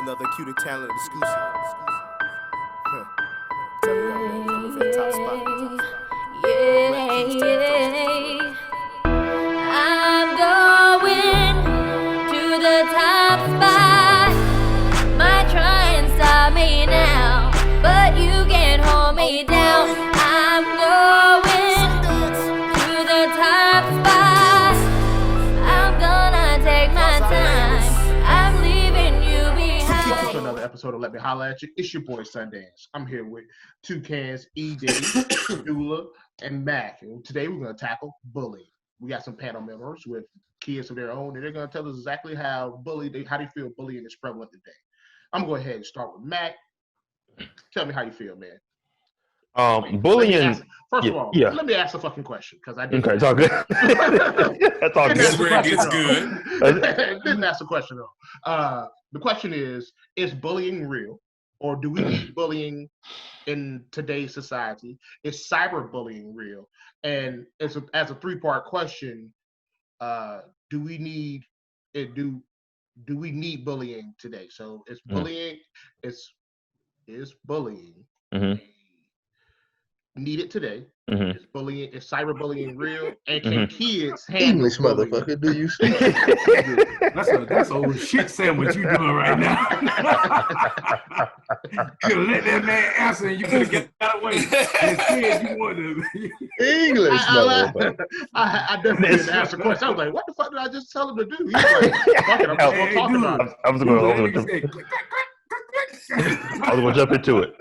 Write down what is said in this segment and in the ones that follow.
Another cute and talented exclusive. Tell me y'all, man, coming from the top spot. Yeah. I'm going to the top spot. Might try and stop me now, but you can't hold me down. I'm going to the top spot. I'm gonna take my time. I'm leaving you Welcome to behind. another episode of Let Me Holla at You. It's your boy Sundance. I'm here with Toucans, E. Diddy, Dula, and Mac. And today we're going to tackle bullying. We got some panel members with kids of their own, and they're going to tell us exactly how they feel bullying is prevalent today. I'm going to go ahead and start with Mac. Tell me how you feel, man. Bullying. First of all, let me ask a fucking question because I didn't. Okay, it's all good. That's all This is good. where it gets good. Didn't ask the question though. The question is bullying real, or do we need bullying in today's society? Is cyberbullying real? And as a three-part question, do we need bullying today? So is bullying is bullying needed today? Is cyberbullying real? And can kids handle English, bullying? motherfucker? Do you speak? That's a shit sandwich you doing right now. You could have let that man answer and you could have get that away. Instead, you wanted to. English, motherfucker. I definitely didn't ask the question. I was like, what the fuck did I just tell him to do? He was like, fuck it, I'm just going to talk about it. I was going to jump into it.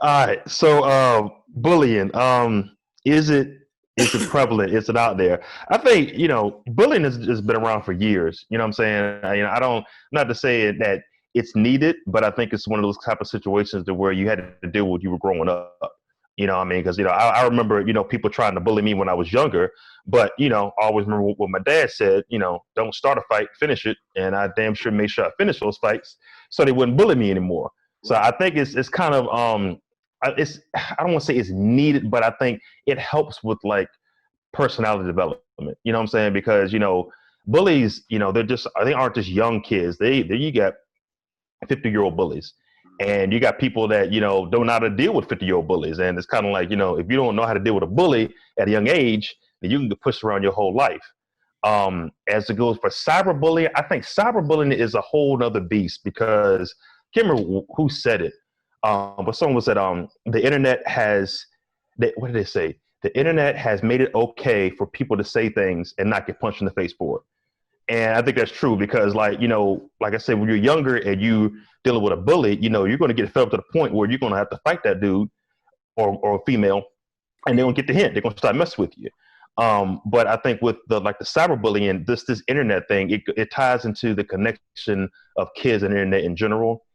All right. So, bullying. Is it prevalent? Is it out there? I think, bullying has been around for years. You know what I'm saying? I don't, not to say that it's needed, but I think it's one of those type of situations to where you had to deal with when you were growing up. You know what I mean? Because, I remember, people trying to bully me when I was younger, but, I always remember what my dad said, don't start a fight, finish it. And I damn sure made sure I finished those fights so they wouldn't bully me anymore. So I think it's kind of, I don't want to say it's needed, but I think it helps with like personality development. You know what I'm saying? Because, bullies, they aren't just young kids. You got 50-year-old bullies. And you got people that, don't know how to deal with 50-year-old bullies. And it's kind of like, if you don't know how to deal with a bully at a young age, then you can get pushed around your whole life. As it goes for cyberbullying, I think cyberbullying is a whole nother beast because I can't remember who said it. But someone said the internet has, what did they say? The internet has made it okay for people to say things and not get punched in the face for it. And I think that's true because, like I said, when you're younger and you dealing with a bully, you're going to get fed up to the point where you're going to have to fight that dude or female, and they don't get the hint. They're going to start messing with you. But I think with the cyberbullying, this internet thing, it ties into the connection of kids and the internet in general.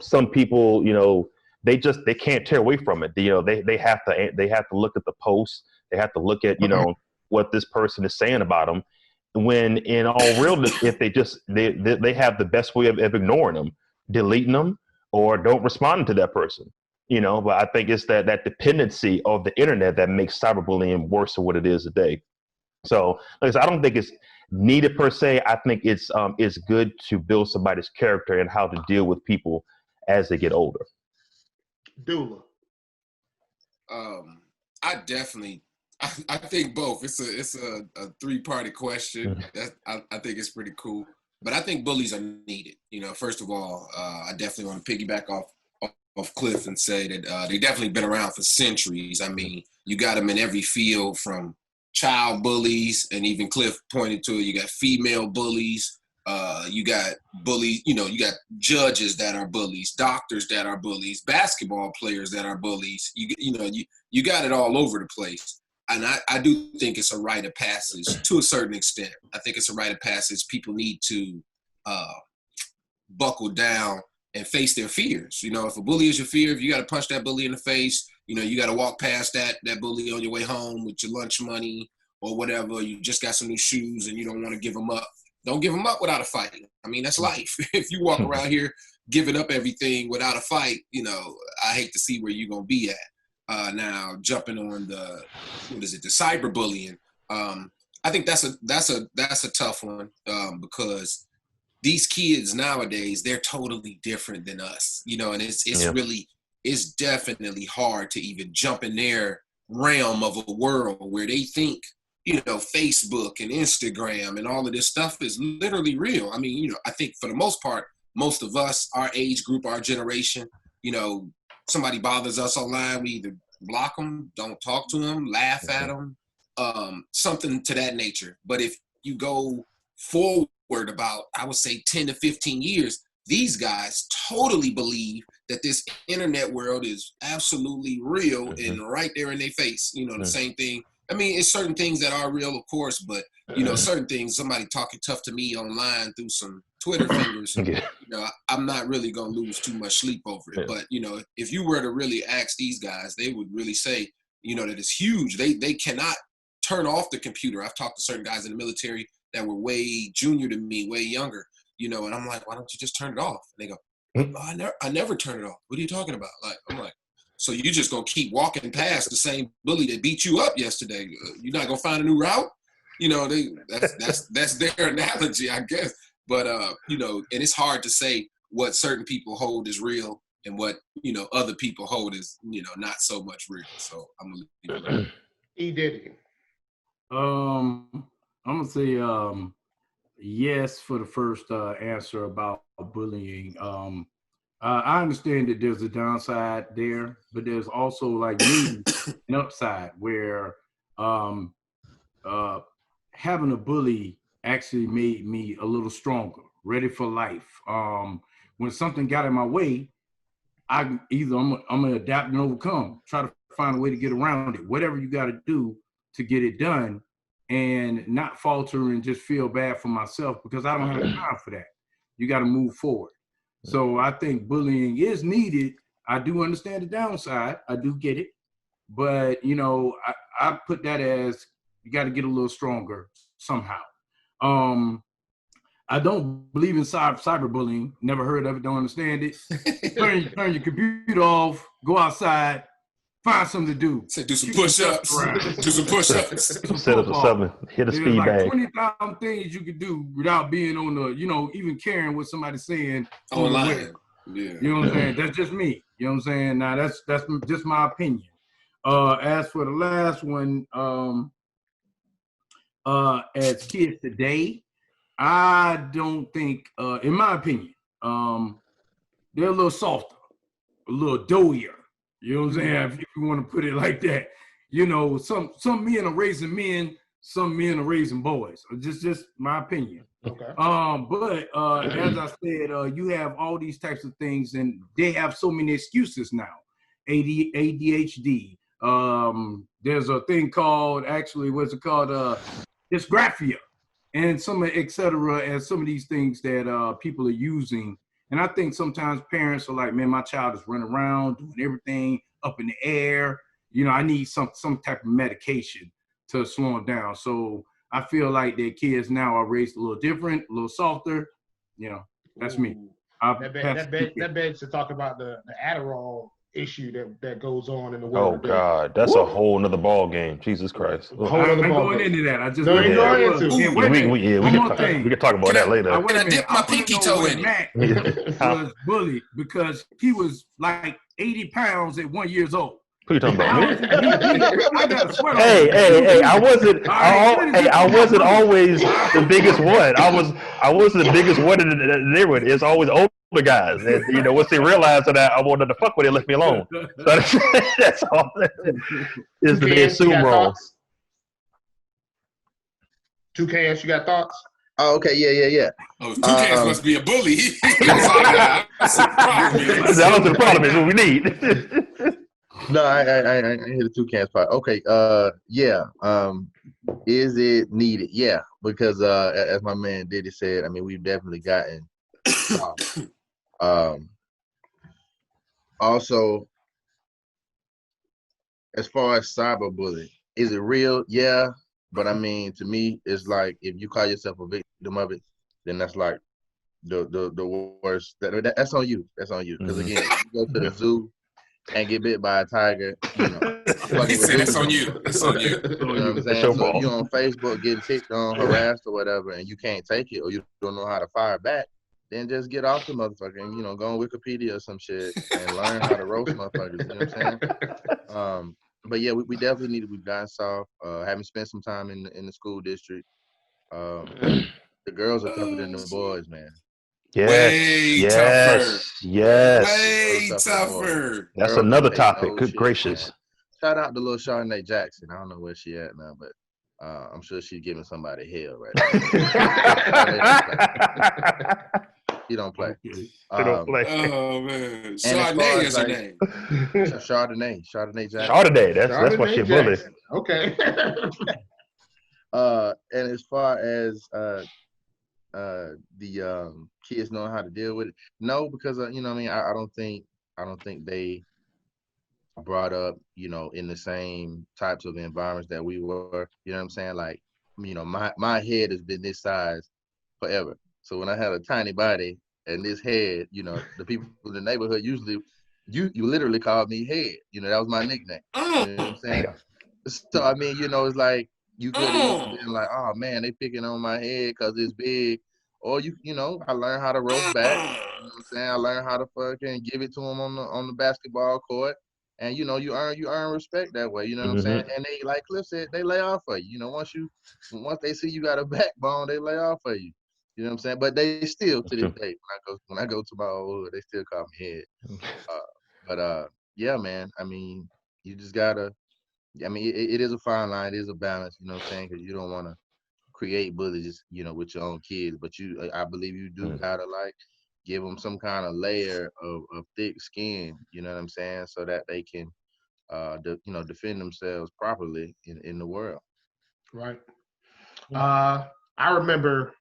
Some people, they can't tear away from it. They have to look at the posts. They have to look at, what this person is saying about them. When in all realness, if they have the best way of ignoring them, deleting them, or don't respond to that person, but I think it's that dependency of the internet that makes cyberbullying worse than what it is today. So like I said, I don't think it's needed per se. I think it's good to build somebody's character and how to deal with people as they get older. Dula. I think both. It's a three-party question. I think it's pretty cool. But I think bullies are needed. First of all, I definitely want to piggyback off Cliff and say that they definitely been around for centuries. I mean, you got them in every field from child bullies, and even Cliff pointed to it. You got female bullies. You got bullies. You got judges that are bullies, doctors that are bullies, basketball players that are bullies. You got it all over the place. And I do think it's a rite of passage to a certain extent. I think it's a rite of passage. People need to buckle down and face their fears. If a bully is your fear, if you got to punch that bully in the face, you got to walk past that bully on your way home with your lunch money or whatever. You just got some new shoes and you don't want to give them up. Don't give them up without a fight. I mean, that's life. If you walk around here giving up everything without a fight, I hate to see where you're going to be at. Now jumping on the cyberbullying. I think that's a tough one because these kids nowadays, they're totally different than us, you know, and it's definitely hard to even jump in their realm of a world where they think, you know, Facebook and Instagram and all of this stuff is literally real. I mean, you know, I think for the most part, most of us, our age group, our generation, you know, somebody bothers us online, we either block them, don't talk to them, laugh at them, something to that nature. But if you go forward about, I would say 10 to 15 years, these guys totally believe that this internet world is absolutely real and right there in their face. You know, the same thing. I mean, it's certain things that are real, of course, but, you know, certain things, somebody talking tough to me online through some Twitter fingers, you know, I'm not really going to lose too much sleep over it. But, you know, if you were to really ask these guys, they would really say, you know, that it's huge. They cannot turn off the computer. I've talked to certain guys in the military that were way junior than me, way younger, you know, and I'm like, why don't you just turn it off? And they go, oh, I never turn it off. What are you talking about? Like, I'm like, so you just gonna keep walking past the same bully that beat you up yesterday? You're not gonna find a new route? You know, that's their analogy, I guess. But you know, and it's hard to say what certain people hold as real and what, you know, other people hold as, you know, not so much real. So I'm gonna leave it alone. E. Diddy. I'm gonna say yes for the first answer about bullying. I understand that there's a downside there, but there's also like me an upside where having a bully actually made me a little stronger, ready for life. When something got in my way, I'm gonna adapt and overcome, try to find a way to get around it, whatever you got to do to get it done, and not falter and just feel bad for myself, because I don't have time for that. You got to move forward. So I think bullying is needed. I do understand the downside. I do get it. But, you know, I put that as you got to get a little stronger somehow. I don't believe in cyberbullying. Never heard of it. Don't understand it. Turn your computer off. Go outside. Find something to do. Say, do some push-ups. Do some push-ups. Set up a 7. Hit a speed like bag. 20,000 things you could do without being on the, you know, even caring what somebody's saying online. Yeah. You know what I'm saying? That's just me. You know what I'm saying? Now that's just my opinion. As for the last one, as kids today, I don't think, in my opinion, they're a little softer, a little doughier. You know what I'm saying? If you want to put it like that, you know, some men are raising men, some men are raising boys. Just my opinion. Okay. But as I said, you have all these types of things, and they have so many excuses now. ADHD. There's a thing called, actually, what's it called? Dysgraphia, and some, et cetera, and some of these things that people are using. And I think sometimes parents are like, man, my child is running around doing everything up in the air. You know, I need some type of medication to slow them down. So I feel like their kids now are raised a little different, a little softer. You know, that's me. That begs to talk about the Adderall issue that goes on in the world. Oh God, that's a whole nother ball game. Jesus Christ. I'm going into that. I just no, you're going into. We can talk about that later. Can I dip my pinky toe in Matt was bullied because he was like 80 pounds at 1 year old. Who you talking about? Me? I got a sweater. Hey! I wasn't always the biggest one. I was the biggest one in the neighborhood. It's always older guys. And, you know, once they realized that I wanted to fuck with it, left me alone. So that's all. Is the assume role. Toucan, you got thoughts? Oh, okay, yeah. Oh, Toucan must be a bully. That's the problem. Is what we need. No, I hear the Toucan's part. Okay, yeah. Is it needed? Yeah, because as my man Diddy said, I mean, we've definitely gotten. Also, as far as cyberbullying, is it real? Yeah, but I mean, to me, it's like if you call yourself a victim of it, then that's like the worst. That's on you. That's on you. Because again, if you go to the zoo and get bit by a tiger, you know, fucking He with said, "It's dudes on on you. It's on you." You know what I'm It's saying? your So fault. if you on Facebook getting ticked on, harassed or whatever, and you can't take it or you don't know how to fire back, then just get off the motherfucker and, you know, go on Wikipedia or some shit and learn how to roast motherfuckers. You know what I'm saying? But yeah, we definitely need to be gotten soft. Having spent some time in the school district, the girls are tougher than the boys, man. Way tougher. Yes. Way Girls tougher than boys. tougher. That's Girls another don't take topic. no Good shit, gracious. man. Shout out to little Charnay Jackson. I don't know where she at now, but I'm sure she's giving somebody hell right now. She don't play. Okay. They don't play. Oh man, as far Chardonnay as, is her like- name. Chardonnay Jackson. Chardonnay. That's why she a bully. Jackson. Okay. And as far as the kids knowing how to deal with it, no, because you know what I mean, I don't think they brought up, you know, in the same types of environments that we were. You know what I'm saying? Like, you know, my head has been this size forever. So when I had a tiny body and this head, you know, the people in the neighborhood usually you literally called me head. You know, that was my nickname. You know what I'm saying? So I mean, you know, it's like you could have been like, oh man, they picking on my head because it's big. Or you know, I learned how to roast back. You know what I'm saying? I learned how to fucking give it to them on the basketball court. And you know, you earn respect that way. You know what I'm saying? And they, like Cliff said, they lay off for you. You know, once they see you got a backbone, they lay off for you. You know what I'm saying? But they still, to this day, when I go to my old hood, they still call me head. But yeah, man. I mean, you just gotta. I mean, it is a fine line. It is a balance. You know what I'm saying? Because you don't want to create bullies, you know, with your own kids. But I believe you do gotta like give them some kind of layer of thick skin. You know what I'm saying? So that they can, you know, defend themselves properly in the world. Right. I remember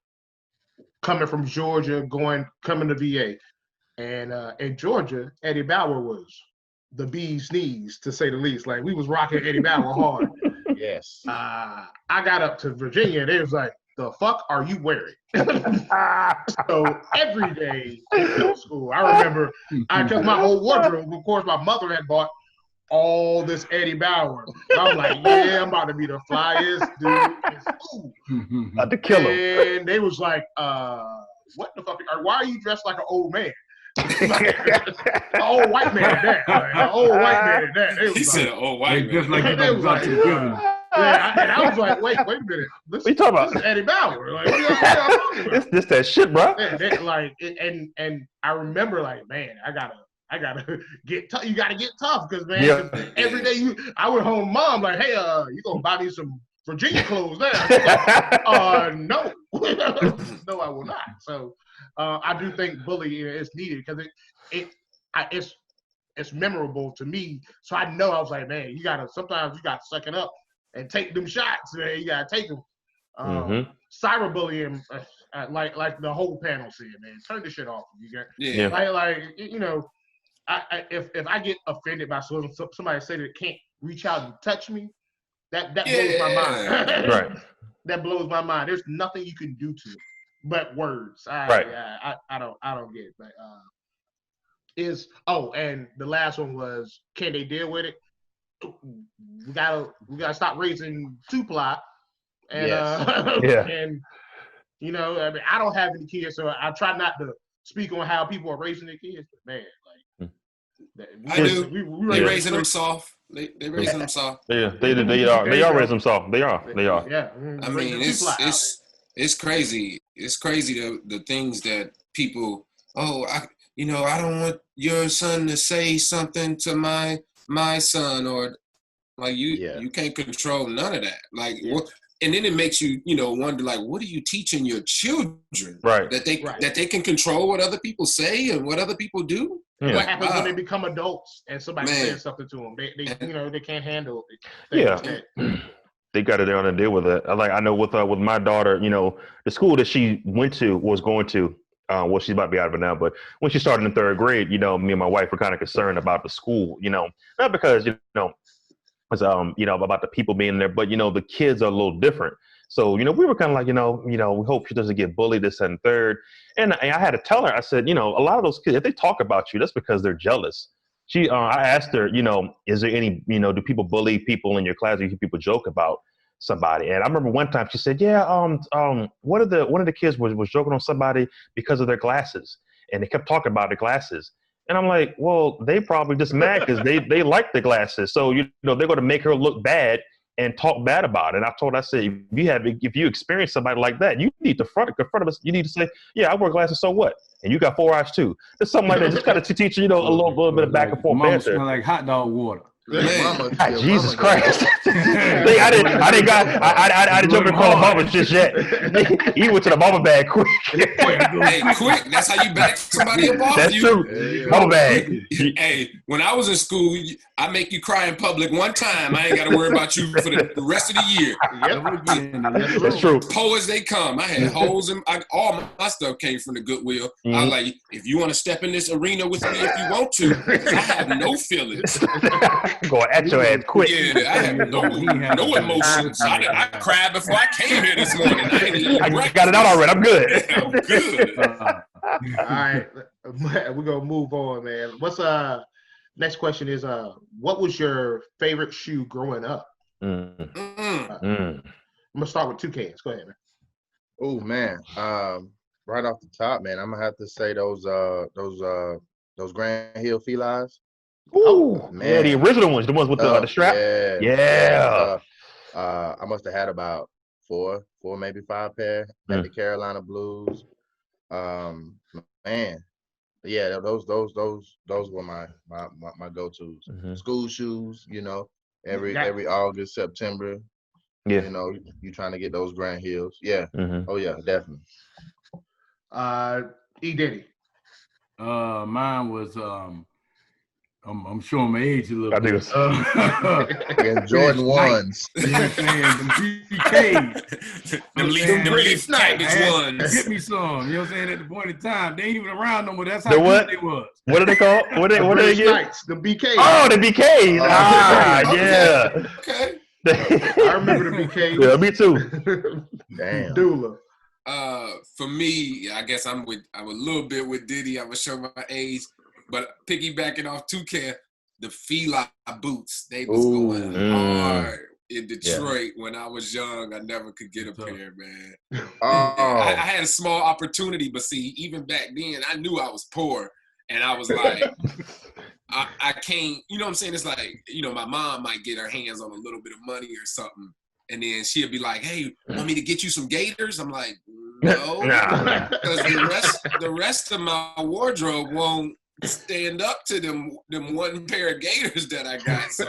coming from Georgia, coming to VA, and in Georgia, Eddie Bauer was the bee's knees, to say the least. Like, we was rocking Eddie Bauer hard. Yes. I got up to Virginia, and they was like, "The fuck are you wearing?" So every day in middle school, I remember I kept my whole wardrobe. Of course, my mother had bought all this Eddie Bauer. I'm like, yeah, I'm about to be the flyest dude in school. About to kill him. And they was like, what the fuck? Why are you dressed like an old man? An old white man at that. Like, an old white man at that. It was He said, "Oh, white Just man." like you They was about like, to give him. yeah, and I was like, wait a minute. This, What you talking about? This is Eddie Bauer. Like, what are y'all talking about? It's just that shit, bro. And I remember, like, man, I gotta get tough. You gotta get tough, because man, Yeah. 'cause every day I went home, mom, like, hey, you gonna buy me some Virginia clothes now? Like, no, no, I will not. So I do think bullying is needed, because it's memorable to me. So I know, I was like, man, sometimes you gotta suck it up and take them shots. Man, you gotta take them. Cyberbullying, like the whole panel said, man, turn the shit off. You got, Yeah. like you know, if I get offended by somebody say that can't reach out and touch me, that blows my mind. Right. That blows my mind. There's nothing you can do to it but words. Right. I don't get it. But and the last one was, can they deal with it? We gotta stop raising two-ply. And Yes. and you know, I mean, I don't have any kids, so I try not to speak on how people are raising their kids. But man, like I do. They raising raising them soft. They raising them soft. Yeah, they are raising them soft. They are. Yeah. I mean, it's crazy. It's crazy the things that people. Oh, I don't want your son to say something to my son, or like you can't control none of that. Like what? And then it makes you, wonder, like, what are you teaching your children? Right. That they can control what other people say and what other people do. Yeah. What happens when they become adults and somebody says something to them? They can't handle it. Yeah. They got to down and deal with it. I know with my daughter, the school that she went to was going to, well, she's about to be out of it now, but when she started in third grade, me and my wife were kind of concerned about the school, not because, about the people being there, but, the kids are a little different. So, we were kind of like, we hope she doesn't get bullied this and third. And I had to tell her, I said, a lot of those kids, if they talk about you, that's because they're jealous. I asked her, is there any, do people bully people in your class? Or you hear people joke about somebody? And I remember one time she said, yeah, one of the kids was joking on somebody because of their glasses, and they kept talking about their glasses. And I'm like, well, they probably just mad because they like the glasses. So, they're going to make her look bad and talk bad about it. And I said, if you experience somebody like that, you need to confront us. You need to say, yeah, I wear glasses, so what? And you got 4 eyes too. There's something like that. Just kind of to teach you, a little bit of back and forth banter. Smell like hot dog water. God, Jesus Christ! I didn't jump in front of Mama just yet. He went to the Mama bag quick. Hey, quick! That's how you back somebody up off. That's true. Mama bag. Hey, when I was in school, I make you cry in public one time. I ain't got to worry about you for the rest of the year. Yep. That's true. Poor as they come. I had holes in all my stuff came from the Goodwill. I was like, if you want to step in this arena with me, if you want to, I have no feelings. Going at your ass quick. Yeah, I have no emotions. I cried before I came here this morning. I got it out already. I'm good. I'm good. All right, we're gonna move on, man. What's next question is what was your favorite shoe growing up? I'm gonna start with 2 cans. Go ahead, man. Oh man, right off the top, man, I'm gonna have to say those Grand Hill Felines. Ooh, man. Yeah, the original ones, the ones with the strap. Yeah. I must have had about 4, maybe 5 pair at the Carolina Blues. Man, yeah, those were my go-tos. School shoes, every August, September. Yeah. You trying to get those Grand Hills. Yeah. Oh yeah, definitely. E Diddy. Mine was I'm showing my age a little I bit. And Jordan 1s. You know what I'm saying? The BKs. Them leaf package ones. Get me some. You know what I'm saying? At the point in time, they ain't even around no more. That's how The what? good they was. What are they called? What are they again? Knights, the BK. Oh, the BKs. Yeah. Okay. I remember the BK. Yeah, me too. Damn. Dula. For me, I guess I'm a little bit with Diddy. I'm gonna show my age, but piggybacking off Toucan, the Fila boots, they was going hard in Detroit when I was young. I never could get a pair, man. I had a small opportunity, but see, even back then, I knew I was poor, and I was like, I can't. You know what I'm saying? It's like, my mom might get her hands on a little bit of money or something. And then she'll be like, hey, want me to get you some Gators? I'm like, no. Because the rest of my wardrobe won't stand up to them one pair of Gators that I got. So,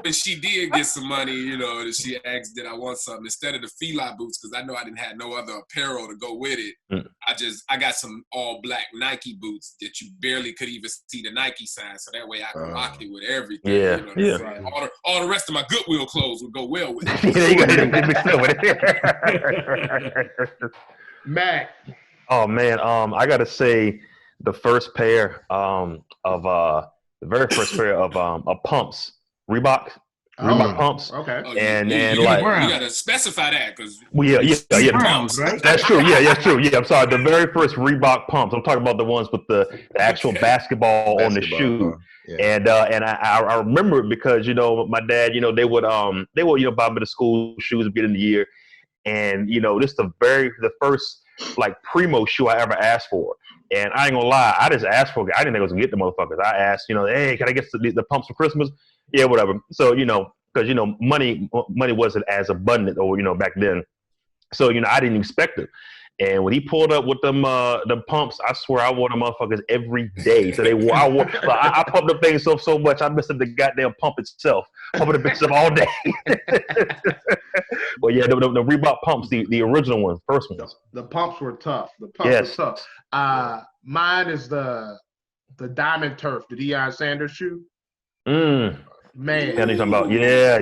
when she did get some money, that she asked, did I want something? Instead of the Fila boots, because I know I didn't have no other apparel to go with it, I got some all black Nike boots that you barely could even see the Nike sign. So that way I could rock it with everything. Yeah. All the rest of my Goodwill clothes would go well with it. You got it. Mac. Oh man, I gotta say the first pair the very first pair of pumps, Reebok pumps. Okay. And you like you gotta specify that because yeah, Browns, right? that's true. Yeah, that's true. Yeah, I'm sorry. The very first Reebok pumps. I'm talking about the ones with the actual basketball on the shoe. And I remember it because my dad, they would buy me the school shoes at the beginning of the year, and this the first like primo shoe I ever asked for. And I ain't gonna lie, I just asked for it. I didn't think I was gonna get the motherfuckers. I asked, hey, can I get the pumps for Christmas? Yeah, whatever. So, because money wasn't as abundant or back then. So, I didn't expect it. And when he pulled up with them pumps, I swear I wore them motherfuckers every day. So I pumped the thing so much I missed the goddamn pump itself. Pumping the bitch up all day. But yeah, the Reebok pumps, the original ones, first ones. The pumps were tough. The pumps were tough. Mine is the Diamond Turf, the Deion Sanders shoe. Man. Yeah, talking about, yeah.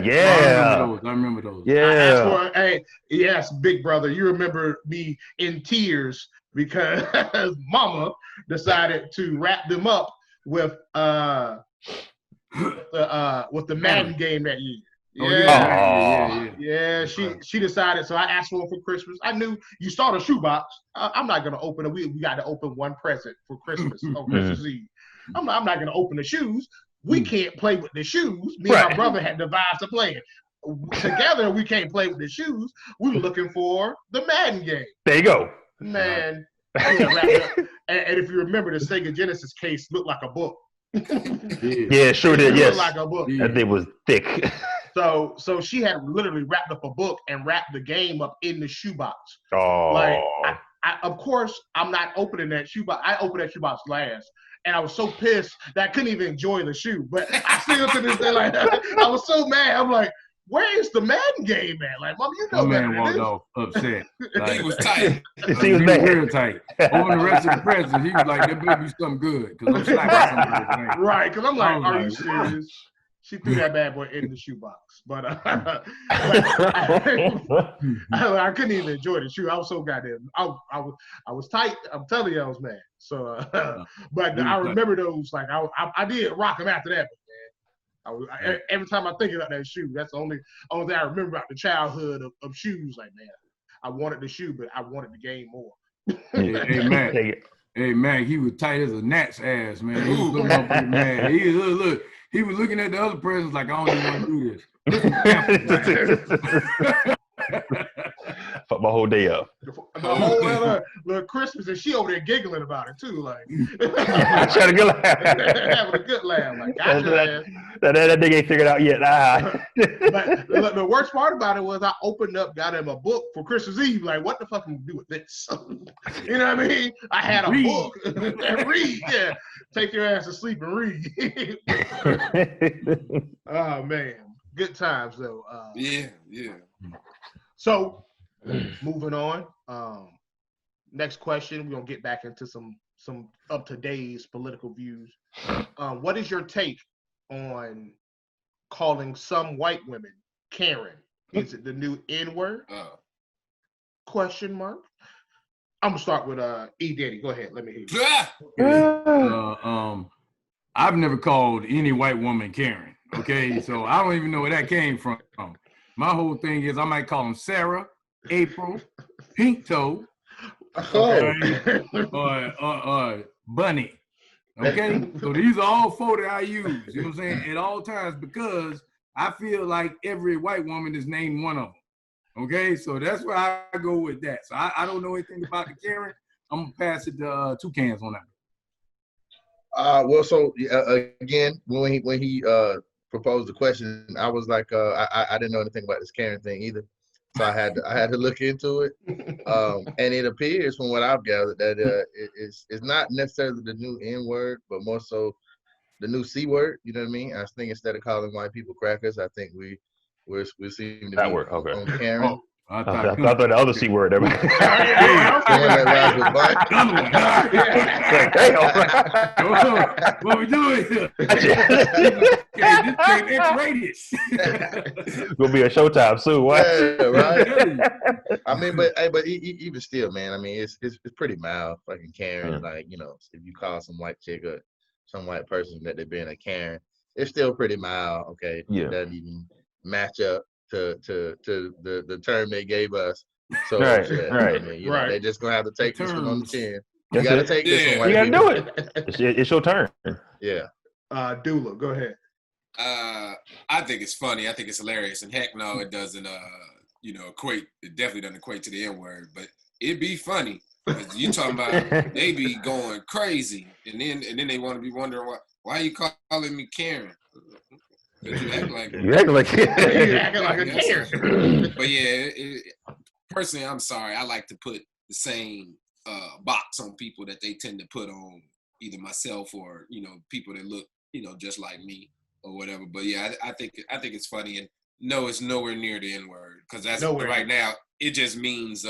I remember those. Yeah. Yes, big brother. You remember me in tears because Mama decided to wrap them up with the Madden game that year. Yeah. She decided. So I asked for them for Christmas. I knew you saw the shoebox. I'm not gonna open it. We got to open one present for Christmas on Christmas Eve. I'm not going to open the shoes. We can't play with the shoes. Me and Right. my brother had devised a plan. Together, we can't play with the shoes. We were looking for the Madden game. There you go. Man, yeah, right. And if you remember, the Sega Genesis case looked like a book. Yeah, sure It did. looked Yes, like a book. Yeah. that thing was thick. So she had literally wrapped up a book and wrapped the game up in the shoebox. Oh, Like, of course, I'm not opening that shoebox. I opened that shoebox last. And I was so pissed that I couldn't even enjoy the shoe. But I still to this day, like, I was so mad. I'm like, where is the Madden game at? Like, Mom, you My know better man than walked this. off upset. He Like, was tight. he was he was mad. real tight. On the rest of the presents, he was like, "There better be something good," because I'm slapping somebody tonight. Right, because I'm like, I was are you like, serious? She threw that bad boy in the shoebox. But I couldn't even enjoy the shoe. I was so goddamn. I was tight. I'm telling you, I was mad. So, but I remember those. Like I did rock them after that. But man, every time I think about that shoe, that's the only thing I remember about the childhood of shoes. Like, man, I wanted the shoe, but I wanted the game more. Hey, man. Take it. Hey man, he was tight as a gnat's ass, man. He was looking up at man. He look. He was looking at the other presents like, I don't even want to do this. Fuck my whole day up. The whole other little Christmas, and she over there giggling about it too, like Trying to get having a good laugh. Like, gotcha, man. that nigga ain't figured out yet. But the worst part about it was I opened up, got him a book for Christmas Eve. Like, what the fuck am I do with this? You know what I mean? I had a book and read. Yeah, take your ass to sleep and read. Oh man, good times though. Yeah. So, moving on. Next question. We're gonna get back into some up to date political views. What is your take on calling some white women Karen? Is it the new N word? Question mark. I'm gonna start with E Diddy. Go ahead. Let me hear you. I've never called any white woman Karen. Okay, so I don't even know where that came from. My whole thing is I might call them Sarah, April, Pink Toe, okay, or Bunny. Okay, so these are all four that I use. You know what I'm saying? At all times, because I feel like every white woman is named one of them. Okay, so that's where I go with that. So I don't know anything about the Karen. I'm gonna pass it to Two Cans on that. Well, so again, when he proposed the question, I was like, I didn't know anything about this Karen thing either, so I had to look into it. And it appears, from what I've gathered, that it's not necessarily the new N word, but more so the new C word. You know what I mean? I think instead of calling white people crackers, I think we seem to That be word, okay. on Karen. Oh, I I thought thought the other C word. The one that rhymes with butt. what we doing here? This game X-rated. Gonna be a Showtime soon. What? Yeah, right. I mean, but even still, man. I mean, it's pretty mild, fucking Karen. Like, you know, if you call some white chick or some white person that they're being a Karen, it's still pretty mild. Okay, Yeah. It doesn't even match up to the term they gave us. So Right, yeah, right. I mean, you know, they just gonna have to take this one on the chin. You That's gotta it. take this Yeah. one, white You gotta people. do it. It's your turn. Yeah. Dula, go ahead. I think it's funny. I think it's hilarious. And heck no, it doesn't equate. It definitely doesn't equate to the N word, but it'd be funny. You talking about they be going crazy, and then they want to be wondering why you calling me Karen? You act like You acting like You acting like a Karen. But yeah, personally, I'm sorry. I like to put the same box on people that they tend to put on either myself or people that look just like me or whatever. But yeah, I think it's funny, and no, it's nowhere near the N word, because that's right now. It just means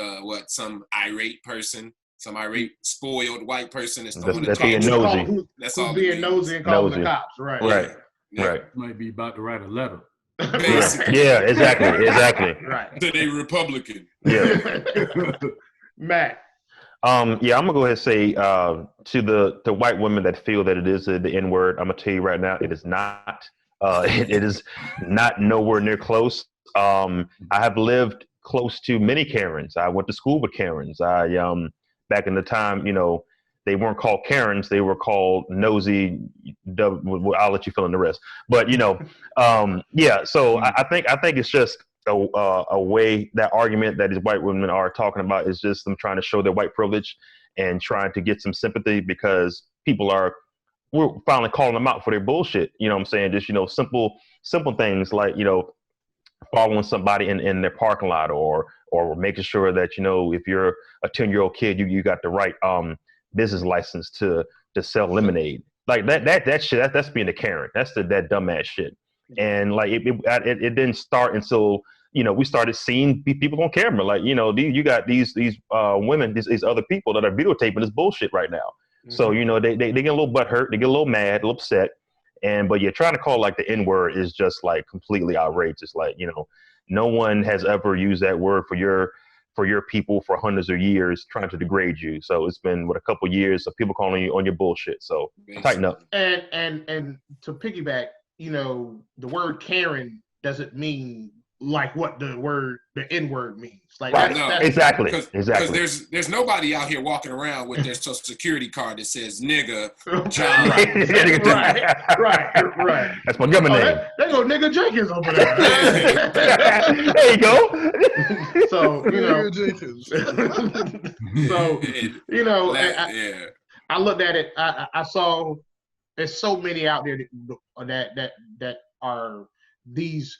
some irate person, some irate spoiled white person that's throwing the That's being tantrum. nosy. That's Who's all. being nosy and calling the cops, right? Right. Yeah. Right. Might be about to write a letter. Basically. Yeah. Exactly. Right. So they Republican. Yeah. Matt. Yeah, I'm gonna go ahead and say to the white women that feel that it is the N word, I'm gonna tell you right now, it is not. It is not nowhere near close. I have lived close to many Karens. I went to school with Karens. I back in the time, they weren't called Karens, they were called nosy. I'll let you fill in the rest. But yeah. So I think it's just a way, that argument that these white women are talking about is just them trying to show their white privilege and trying to get some sympathy, because we're finally calling them out for their bullshit. You know what I'm saying? Just, simple things like, following somebody in their parking lot, or making sure that, if you're a 10-year-old kid, you got the right business license to sell lemonade. Like that shit, that's being a Karen. That's that dumbass shit. And like it didn't start until we started seeing people on camera. Like you got these women, these other people that are videotaping this bullshit right now. Mm-hmm. So they get a little butthurt, they get a little mad, a little upset, but you're trying to call like the N-word is just like completely outrageous. Like no one has ever used that word for your people for hundreds of years, trying to degrade you. So it's been a couple years of people calling you on your bullshit. So tighten up. And to piggyback, the word Karen doesn't mean like what the N-word means. Like right. Exactly. Because there's nobody out here walking around with their social security card that says nigga John. Right. That's my government name. There go nigga Jenkins over there. There you go. So Nigga Jenkins. So I looked at it. I saw there's so many out there that are these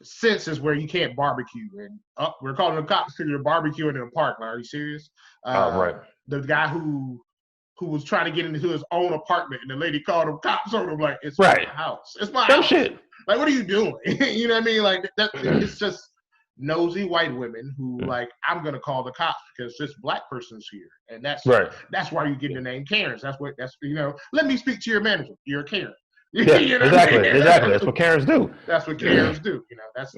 senses where you can't barbecue, and we're calling the cops because you're barbecuing in a park. Like, are you serious? Right. The guy who was trying to get into his own apartment, and the lady called him cops on him. Like, it's right. my house. It's my Dumb house. Shit. Like, what are you doing? You know what I mean? Like that. It's just nosy white women who like, I'm gonna call the cops because this black person's here, and that's right. That's why you get the name Karens. That's let me speak to your manager. You're a Karen. Yeah, exactly. That's what Karens do. That's what Karens do. That's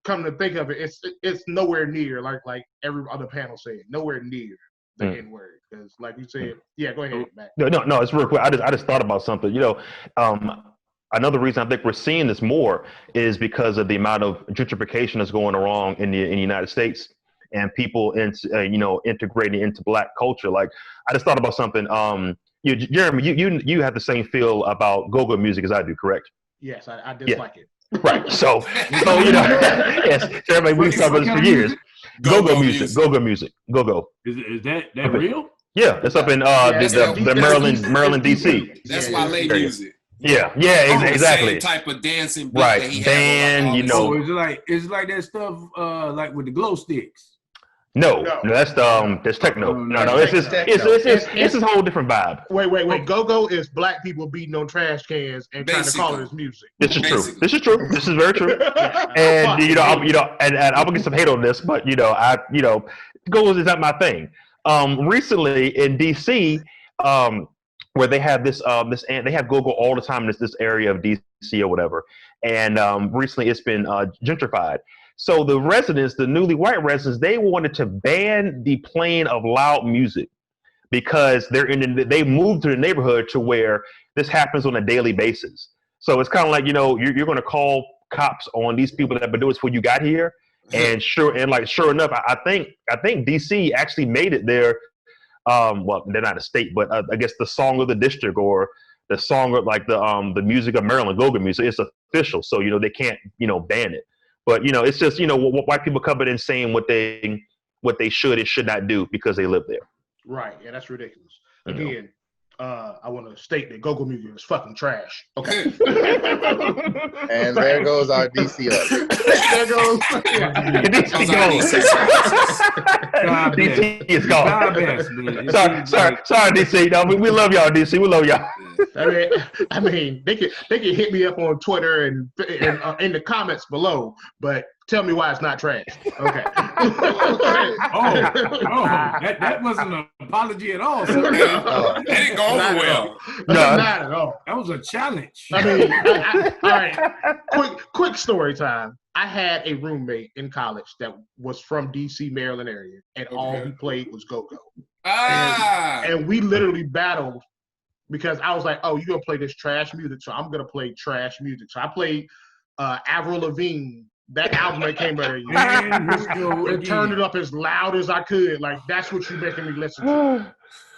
come to think of it, it's nowhere near like every other panel said, nowhere near the N-word. Because like you said, go ahead, Matt. No, it's real quick. I just thought about something. Another reason I think we're seeing this more is because of the amount of gentrification that's going wrong in the United States, and people integrating into black culture. Like, I just thought about something. Jeremy, you have the same feel about go-go music as I do, correct? Yes, I dislike it. Right. So yes, Jeremy, we've talked about this for years. Go-go music. Go-go. Is that real? Yeah, it's up in the Maryland, DC. That's why they use it. Yeah, exactly. Same type of dancing beat right. That he Band, So it's like that stuff like with the glow sticks. No, that's techno. No, it's a whole different vibe. Wait. Go-go is black people beating on trash cans and trying to call it as music. This is true. This is very true. And and I'm gonna get some hate on this, but go is not my thing. Recently in DC, where they have this and they have go-go all the time in this area of DC or whatever, and recently it's been gentrified. So the residents, the newly white residents, they wanted to ban the playing of loud music because they moved to the neighborhood to where this happens on a daily basis. So it's kind of like, you're going to call cops on these people that have been doing this before you got here. And sure enough, I think DC actually made it their, well, they're not a state, but I guess the song of the district, or the song of like the music of Maryland, go-go music. It's official. So, they can't, ban it. But it's just white people coming in saying what they should and should not do because they live there. Right. Yeah, that's ridiculous. Again, I want to state that go-go music is fucking trash. Okay. And there goes our DC up. There goes. DC is gone. Sorry, DC. No, we love y'all, DC. We love y'all. I mean, they could hit me up on Twitter and in the comments below, but tell me why it's not trash. Okay. That wasn't an apology at all. So that didn't go over well. No, not at all. That was a challenge. I mean, all right. Quick story time. I had a roommate in college that was from DC, Maryland area, and all he played was go-go. And we literally battled because I was like, oh, you're going to play this trash music, so I'm going to play trash music. So I played Avril Lavigne, that album that came out and turned it up as loud as I could. Like, that's what you're making me listen to.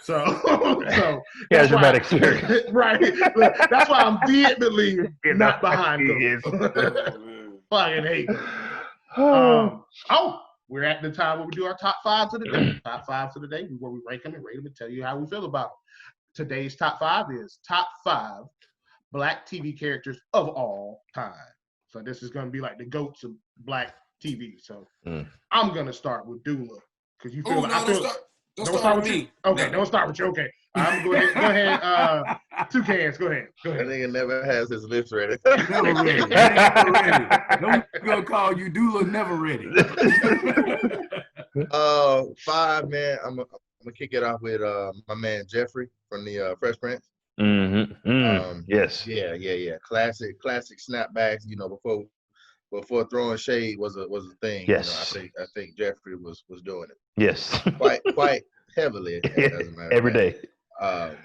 So, so He has that's why- dramatic experience. right. That's why I'm vehemently not behind He them. is. Oh, man. Fucking hate. We're at the time where we do our top fives of the day. Top fives of the day, where we rank them and rate them and tell you how we feel about them. Today's top five is top 5 Black TV characters of all time. So this is going to be like the goats of Black TV. So I'm going to start with Dula because you feel Oh, like no, I feel. don't start with you. me. Okay, No. don't start with you. Okay, I'm going to go ahead. 2 cans. Go ahead. Go That ahead. nigga never has his lips ready. Never ready. Never ready. No gonna call you Dula. Never ready. 5, man. I'm gonna kick it off with my man Jeffrey from the Fresh Prince. Yes. Yeah. Classic snapbacks. You know, before throwing shade was a thing. Yes. You know, I think Jeffrey was doing it Yes. quite heavily. As a matter of Every fact. day.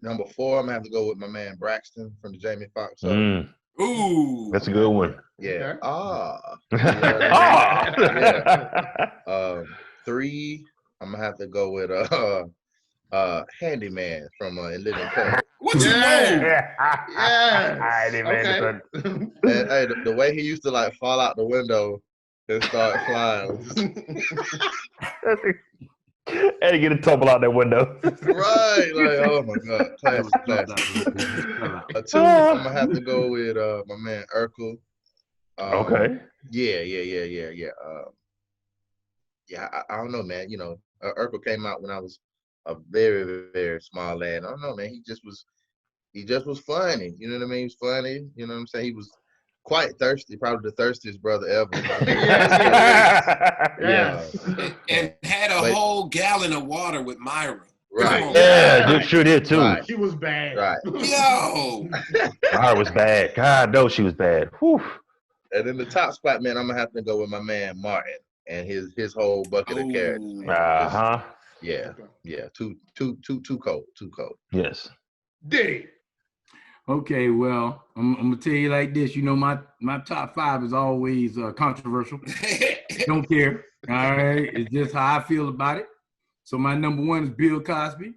Number 4, I'm gonna have to go with my man Braxton from the Jamie Foxx. So, Ooh. That's a good one. yeah. Ah. 3, I'm gonna have to go with Handyman from In Living Color. What you know? Yes. Man, And hey, the way he used to like fall out the window and start flying. and he get a tumble out that window. Right, like oh my god, classic. 2, I'm gonna have to go with my man Urkel. Okay. Yeah. I don't know, man. You know, Urkel came out when I was a very, very small lad. I don't know, man. He just was funny. You know what I mean? He was funny. You know what I'm saying? He was quite thirsty, probably the thirstiest brother ever. Yes. And had a But- whole gallon of water with Myra. Right. Come on. Yeah, you sure did too. Right. She was bad. Right. Yo. I was bad. God knows she was bad. Whew. And in the top spot, man, I'm gonna have to go with my man Martin and his whole bucket of carrots. Ooh. Uh-huh. Yeah. Too cold. Yes. Diddy. Okay, well, I'm gonna tell you like this. You know, my top 5 is always controversial. Don't care. All right, it's just how I feel about it. So my number 1 is Bill Cosby,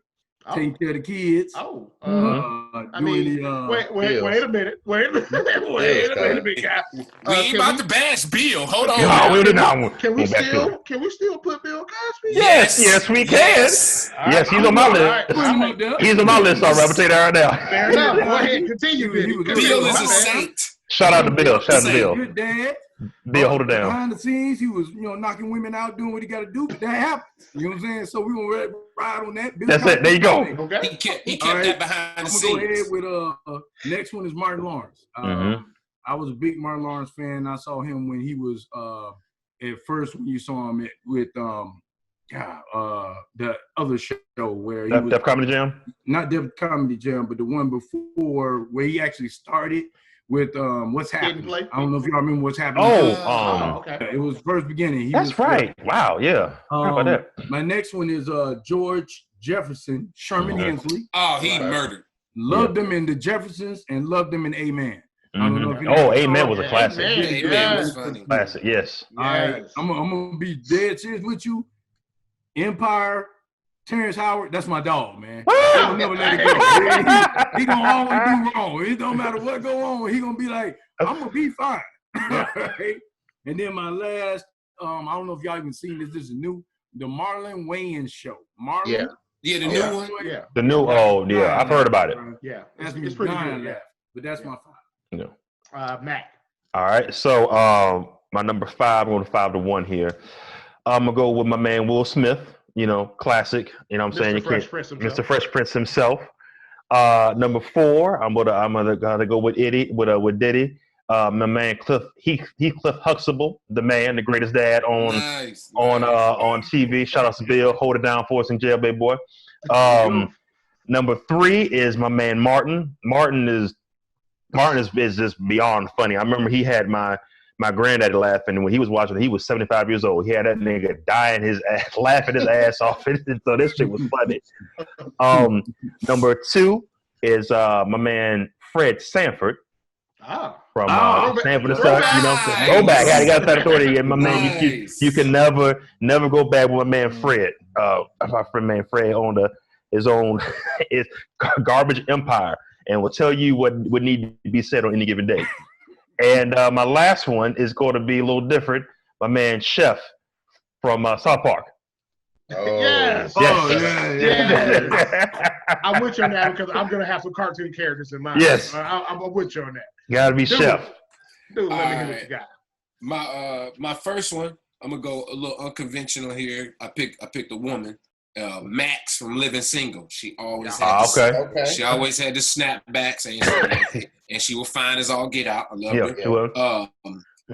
taking care of the kids. I mean, wait a minute. Wait a minute, guy. We ain't about to bash Bill. Hold on. No, we did not. Can we Go back to it. still put Bill Cosby? Yes, we can. Yes. Yes, he's on my list. Put him up there. He's on my list, all right. I'm gonna tell you that right now. Fair enough. Go ahead. Continue, He Diddy. was- Bill is My a bad. saint. Shout out to Bill. Shout out to Bill. Good dad. Bill, hold it down. Behind the scenes, he was, knocking women out, doing what he got to do. But that happened. You know what I'm saying? So we're gonna ride on that. Bill That's it. There you go. Okay. He kept All right. that behind I'm the gonna go ahead scenes. with next one is Martin Lawrence. Mhm. I was a big Martin Lawrence fan. I saw him when he was at first when you saw him with the other show where he was Def Comedy Jam. not Def Comedy Jam, but the one before where he actually started with What's Happening. Play? I don't know if y'all remember What's Happening. Oh, okay. It was first beginning. He That's was right. Wow. Yeah. How about that? My next one is George Jefferson, Sherman Mhm. Hensley. Oh, he murdered. Loved them in the Jeffersons and loved them in Amen. I don't know if you Mhm. Oh, know- Amen was a Yeah, classic. Amen. Hey, man, Yes. was funny. Classic. Yes. All right, Yes. I'm gonna be dead serious with you. Empire, Terrence Howard, that's my dog, man. He'll never let it go. He gonna always do wrong. It don't matter what go on. He gonna be like, I'm gonna be fine. Right? And then my last, I don't know if y'all even seen this. This is new. The Marlon Wayans show. Marlon. Yeah. Yeah, the Yeah. new one. Yeah. The new. Oh, yeah. I've heard about it. Yeah. That's It's pretty good. Yeah. But that's my 5. Mac. All right. So, my number 5, I'm going to 5 to 1 here. I'm gonna go with my man Will Smith. Classic. You know what I'm saying? Mr. Fresh Prince himself. Mr. Fresh Prince himself. Number 4, I'm gonna go with Diddy. My man Heathcliff Huxtable, the man, the greatest dad on TV. Shout out to Bill, hold it down for us in jail, baby boy. Number 3 is my man Martin. Martin is just beyond funny. I remember he had my granddaddy laughing when he was watching. He was 75 years old. He had that nigga dying his ass, laughing his ass off. So this shit was funny. Number 2 is my man Fred Sanford from Sanford and Son. Go back. I got that authority. And my man, you can never go back with my man Fred. My friend man Fred on is on is Garbage Empire and will tell you what would need to be said on any given day. And my last one is going to be a little different. My man Chef from South Park. Oh, Yes. Oh, yeah. I'm with you on that because I'm gonna have some cartoon characters in mind. Yes. I'm with you on that. Gotta be Chef. Dude, let me hear what Alright. you got. My first one, I'm gonna go a little unconventional here. I picked a woman, Max from Living Single. She always had Okay. she always had the snapbacks, and she was fine as all get out. I love Yeah. her. She will.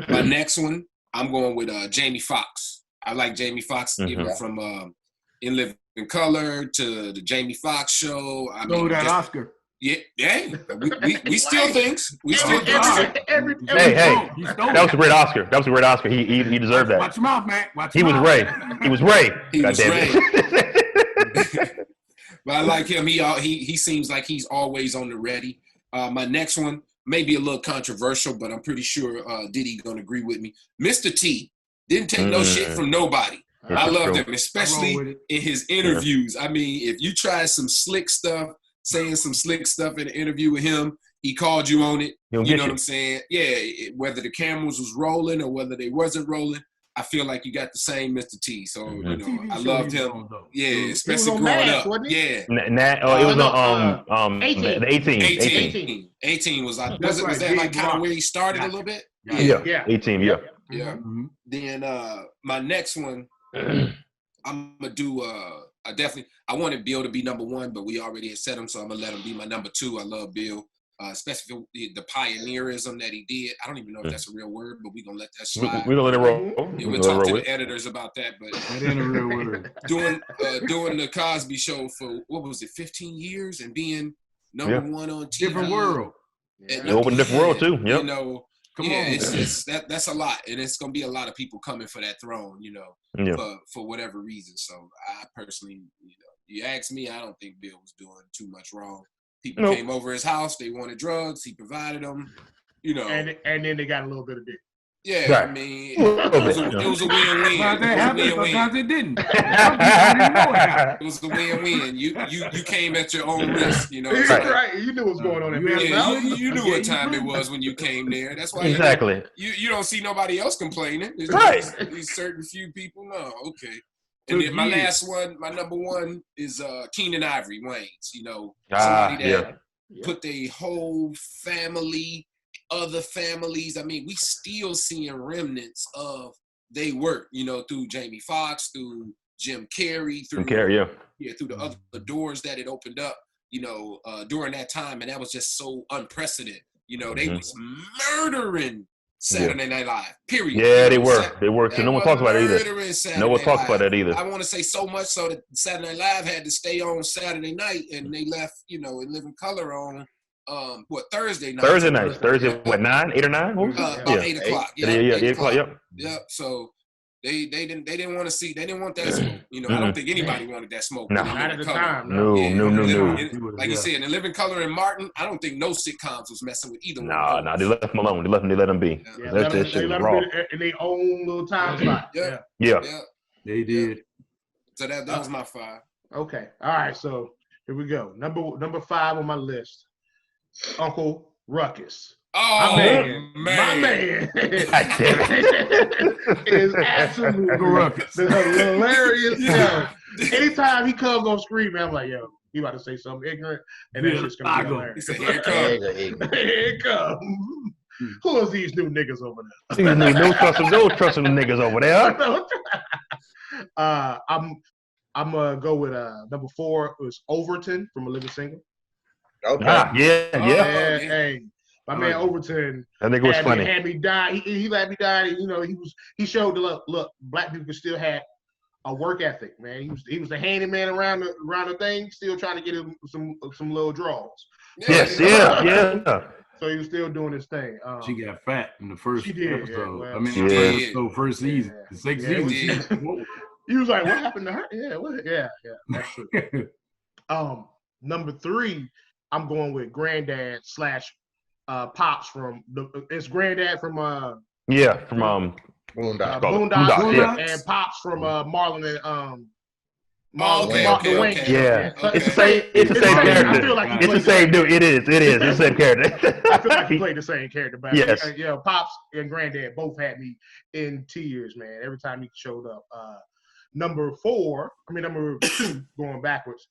My next one, I'm going with Jamie Foxx. I like Jamie Foxx, even from In Living Color to the Jamie Foxx show. I Stole mean, that just- Oscar. yeah, we steal things. We steal things. Every Hey, He stole that was a it. great Oscar. That was a great Oscar. He deserved that. Watch your mouth, man. Watch He your was mouth. Ray. He was Ray. He God was damn Ray. it. But I like him. He seems like he's always on the ready. My next one may be a little controversial, but I'm pretty sure Diddy gonna agree with me. Mr. T didn't take no shit from nobody. This I is loved true. him, especially I roll with it. in his interviews. I mean, if you try some slick stuff, saying some slick stuff in an interview with him, he called you on it. He'll You get know you. what I'm saying? Yeah, whether the cameras was rolling or whether they wasn't rolling, I feel like you got the same Mr. T. So, Mhm. you know, TV I show loved he was him. on, though. Yeah, He especially was on growing Max, up. wasn't he? Yeah. It was no, on 18. the 18. 18 was like, That's was right, that like Big kind of Rock. where he started a Gotcha. little bit? Yeah. Yeah. 18. Yeah. Yeah. Mhm. Then my next one, I'm gonna do I wanted Bill to be number one, but we already had set him, so I'm gonna let him be my number two. I love Bill, especially for the pioneerism that he did. I don't even know if that's a real word, but we're gonna let that slide. We're gonna let it roll. Yeah, We're we'll gonna talk roll to with the it. editors about that. But That ain't a real word. doing the Cosby Show for what was it, 15 years, and being number one on TV. Different world. And It opened a different world too. You Yep. know, Come yeah, on. it's that's a lot, and it's gonna be a lot of people coming for that throne. You know, Yeah. for whatever reason. So I personally, you ask me, I don't think Bill was doing too much wrong. People Nope. came over his house, they wanted drugs, he provided them. You know, And then they got a little bit of dick. yeah, Right. I mean, A little bit, it was a Sometimes win-win. that It was a happened, win-win. sometimes it didn't. Some people didn't know it happened. It was a win-win. You came at your own risk. You know, Right. it's like- You knew what was going on in You had Bill's yeah, house. you knew Yeah, what you time it proved was when you came there. That's why Exactly. you don't see nobody else complaining. It's Right. just these certain few people. No, okay. And Took then my years. last one, my number one is Keenan Ivory Wayans. You know, Ah, somebody that yeah. put their whole family, other families. I mean, we still seeing remnants of they work. You know, through Jamie Foxx, through Jim Carrey, through through the other doors that it opened up. You know, during that time, and that was just so unprecedented. You know, they was murdering Saturday Night Live. Period. Yeah, You they know, were. They were. they No one was talks about it either. murdering Saturday No one Night talks about Live. that either. I want to say so much so that Saturday Night Live had to stay on Saturday night, and they left, in Living Color on Thursday night. Thursday nights. Thursday, what, 9, 8 or 9? What was it? About 8 o'clock. Yeah, 8 o'clock. Yep. Yep. So they didn't want to see. They didn't want that smoke. I don't think anybody wanted that smoke. No. in Not at Living the Color. time. No, Yeah, no, no, no. Like you said, in Living Color and Martin, I don't think no sitcoms was messing with either one. Nah, of they those. left them alone. They let them be. Yeah, That shit they was let raw. them be in their own little time slot. Yeah. Yeah. Yeah. They did. So that was my 5. Okay. All right. So here we go. Number 5 on my list. Uncle Ruckus. Oh My man. God damn it. is absolutely Uncle Ruckus. the hilarious. Yo, anytime he comes on screen, man, I'm like, yo, he about to say something ignorant, and then it's just gonna be He hilarious. said, "Here it comes." Here it comes. Who is these new niggas over These no trusting them niggas over there. there? I'm gonna go with number 4 was Overton from A Living Single. Okay. Ah, yeah. Oh, Yeah, yeah. hey, my man Overton That nigga was funny. had me die. He let me die. He showed the look. Black people still had a work ethic, man. He was the handyman around the thing, still trying to get him some little draws. Yes, yeah. So he was still doing his thing. She got fat in the first She did, episode. yeah, I mean, well. the Yeah. first episode, first season. Yeah. The sixth Yeah, it season. was- He was like, "What happened to her?" That's true. Number 3, I'm going with Granddad / Pops from it's Granddad from Boondocks. Boondocks, Boondocks, yeah. and Pops from Marlon Okay, Wayne. okay, Wayne. okay. Yeah, Okay. it's the same. It's the It's same the same. I character. feel like he It's the played same dude. It is. It's the same character. I feel like he played the same character back. Yes. Yeah, Pops and Granddad both had me in tears, man. Every time he showed up. Number two, going backwards.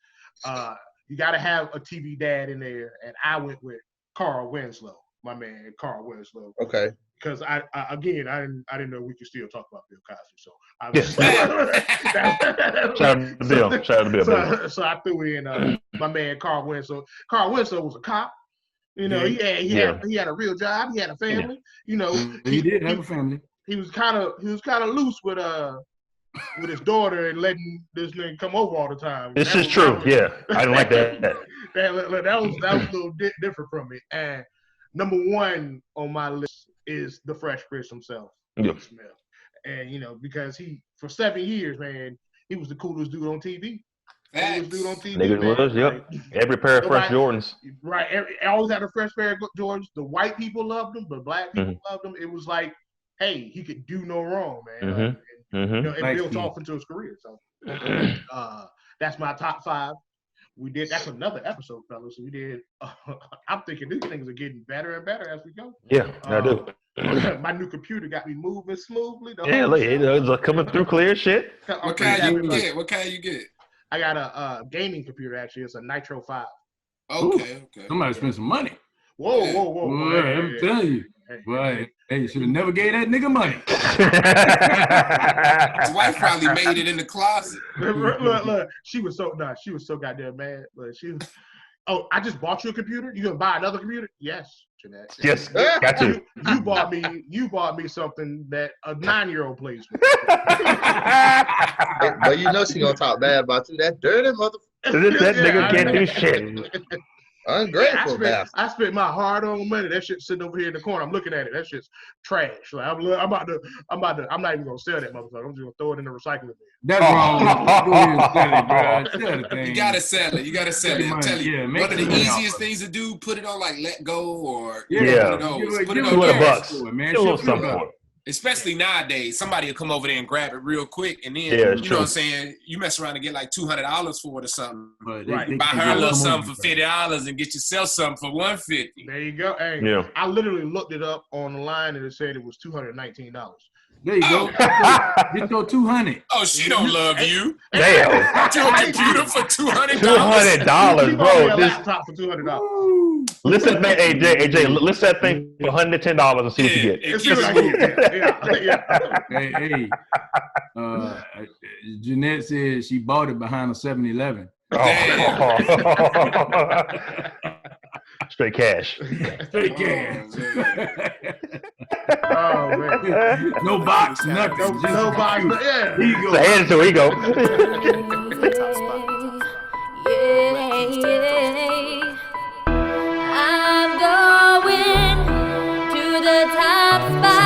You got to have a TV dad in there, and I went with Carl Winslow, my man, Carl Winslow. Okay. Because I didn't know we could still talk about Bill Cosby, so I Shout out to Bill. Shout out to Bill. baby. So I threw in my man Carl Winslow. Carl Winslow was a cop. You know, he had a real job. He had a family. You know, He did have a family. he was kind of loose with his daughter and letting this nigga come over all the time. This is true. Yeah, I didn't like that. That was a little different from me. And number one on my list is the Fresh Prince himself, Yeah. Will Smith. And you know, because he for 7 years, man, he was the coolest dude on TV. Coolest dude on TV. Niggas man. was, yep. Like, Every pair of Fresh Nobody- Jordans. right. I always had a fresh pair of Jordans. The white people loved them, the black people Mm-hmm. loved them. It was like, hey, he could do no wrong, man. Mhm. Like, and, you know, it Thanks, built Steve. off into his career. So that's my top 5. That's another episode, fellas. We did. I'm thinking these things are getting better and better as we go. Yeah, I do. My new computer got me moving smoothly. the Yeah, whole look, show. it's coming through clear shit. I'm What pretty kind happy you about it. get? What kind you get? I got a gaming computer, actually. It's a Nitro 5. Okay, okay. Somebody spent some money. Whoa. Boy, Hey, I'm hey, telling you. hey, Boy, hey, you should have never gave that nigga money. His wife probably made it in the closet. Look, she was so goddamn mad. Look, she was, oh, I just bought you a computer. You gonna buy another computer? Yes, Jeanette. Yes, got you. You bought me something that a 9-year-old plays with. But you know she gonna talk bad about you. That dirty mother That nigga I can't know. do shit. ungrateful bastard. I spent my hard-earned money. That shit's sitting over here in the corner. I'm looking at it. That shit's trash. Like, I'm not even gonna sell that motherfucker. I'm just gonna throw it in the recycling bin. That's wrong. Go ahead and sell it, bro. Sell the thing. You gotta sell it. You gotta sell it. I'm telling you, Yeah, make one of the some money off easiest of it. things to do, put it on like Let Go or Yeah. one of those. Put Give it it on $200 $200. for it, man. Get a little Shit, something $200. for it. Especially nowadays, somebody will come over there and grab it real quick, and then Yeah, it's you true. know what I'm saying. You mess around and get like $200 for it or something. But Right. Buy can her a get little some something for money. $50 and get yourself something for $150. There you go. Hey, Yeah. I literally looked it up online and it said it was $219. There you go. Get your 200. Oh, she don't love you. Damn. Get your computer for $200. $200, You bought me bro. a This, laptop for $200. listen, man, AJ, list that thing for $110 and see what you get. and Let's see keep what I it moving. get. Yeah. Hey, Jeanette said she bought it behind a 7-Eleven. Oh. Straight cash. Straight Oh, cash. man. Oh man. No box, nothing. No, Just no a box. computer. Yeah. Here you So go. hand it to her, here you go. Top spot. I'm going to the top spot.